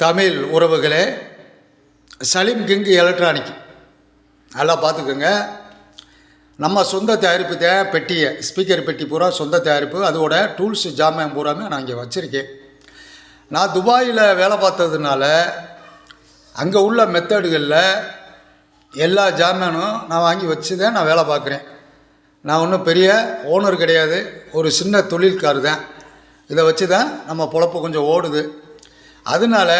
தமிழ் உறவுகளே, Salim king electronic நல்லா பார்த்துக்குங்க. நம்ம சொந்த தயாரிப்பு பெட்டியை ஸ்பீக்கர் பெட்டி பூரா சொந்த தயாரிப்பு, அதோட டூல்ஸ் ஜாமான் பூராமே நான் இங்கே வச்சுருக்கேன். நான் துபாயில் வேலை பார்த்ததுனால அங்கே உள்ள மெத்தடுகளில் எல்லா ஜாமானும் நான் வாங்கி வச்சு தான் நான் வேலை பார்க்குறேன். நான் ஒன்றும் பெரிய ஓனர் கிடையாது, ஒரு சின்ன தொழில்கார் தான். இதை வச்சு தான் நம்ம பொழப்பு கொஞ்சம் ஓடுது. அதனால்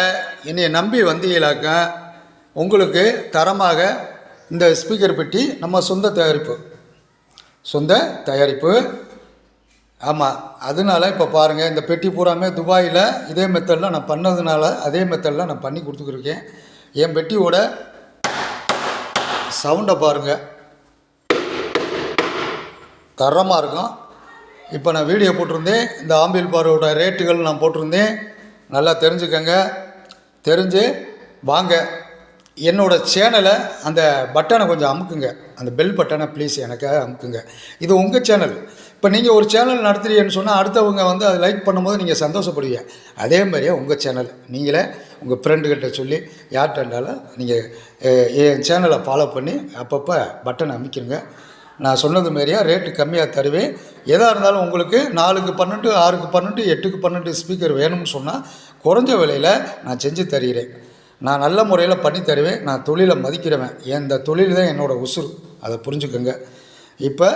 என்னை நம்பி வந்தீங்களாக்க உங்களுக்கு தரமாக இந்த ஸ்பீக்கர் பெட்டி நம்ம சொந்த தயாரிப்பு. ஆமாம், அதனால் இப்போ பாருங்கள், இந்த பெட்டி பூராமே துபாயில் இதே மெத்தடில் நான் பண்ணதுனால அதே மெத்தடில் நான் பண்ணி கொடுத்துக்கிருக்கேன். என் பெட்டியோட சவுண்டை பாருங்கள், தரமாக இருக்கும். இப்போ நான் வீடியோ போட்டிருந்தேன், இந்த ஆம்பிள் பாரோட ரேட்டுகள் நான் போட்டிருந்தேன். நல்லா தெரிஞ்சுக்கங்க, தெரிஞ்சு வாங்க. என்னோடய சேனலை அந்த பட்டனை கொஞ்சம் அமுக்குங்க, அந்த பெல் பட்டனை ப்ளீஸ் எனக்காக அமுக்குங்க. இது உங்கள் சேனல். இப்போ நீங்கள் ஒரு சேனல் நடத்துறீங்கன்னு சொன்னால் அடுத்தவங்க அதை லைக் பண்ணும்போது நீங்கள் சந்தோஷப்படுவீங்க. அதே மாதிரியே உங்கள் சேனல் நீங்களே உங்கள் ஃப்ரெண்டுக்கிட்ட சொல்லி யார்கிட்ட இருந்தாலும் நீங்கள் என் சேனலை ஃபாலோ பண்ணி அப்பப்போ பட்டனை அமைக்கிருங்க. நான் சொன்னது மாதிரியா ரேட்டு கம்மியாக தருவேன். எதாக இருந்தாலும் உங்களுக்கு 4க்கு 12, 6க்கு 12, 8க்கு 12 ஸ்பீக்கர் வேணும்னு சொன்னால் குறைஞ்ச விலையில் நான் செஞ்சு தருகிறேன். நான் நல்ல முறையில் பண்ணி தருவேன். நான் தொழிலை மதிக்கிறவன். இந்த தொழில் தான் என்னோடய உசுறு, அதை புரிஞ்சுக்கோங்க. இப்போ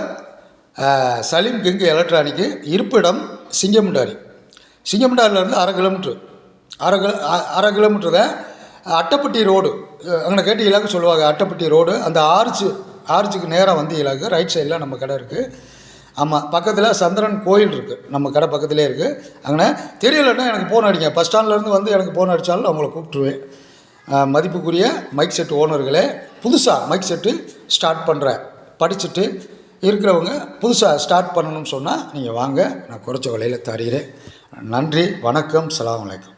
சலீம் கிங் எலக்ட்ரானிக்கு இருப்பிடம் சிங்கமுண்டாரிலேருந்து அரை கிலோமீட்டர் தான் அட்டப்பட்டி ரோடு. அங்கே கேட்டீங்களாக்க சொல்லுவாங்க அட்டப்பட்டி ரோடு. அந்த ஆர்ச்சுக்கு நேராக வந்தீங்களாக்க ரைட் சைடில் நம்ம கடை இருக்குது. ஆமாம், பக்கத்தில் சந்திரன் கோயில் இருக்குது, நம்ம கடை பக்கத்துலேயே இருக்குது. அங்கே தெரியலைன்னா எனக்கு ஃபோன் அடிங்க. பஸ் ஸ்டாண்ட்லேருந்து எனக்கு ஃபோன் அடித்தாலும் அவங்கள கூப்பிட்ருவேன். மதிப்புக்குரிய மைக் செட் ஓனர்களே, புதுசாக மைக் செட்டு ஸ்டார்ட் பண்ணுறேன், படிச்சுட்டு இருக்கிறவங்க புதுசாக ஸ்டார்ட் பண்ணணும்னு சொன்னால் நீங்கள் வாங்க, நான் குறைச்ச விலையில் தருகிறேன். நன்றி, வணக்கம், அஸ்ஸலாமு அலைக்கும்.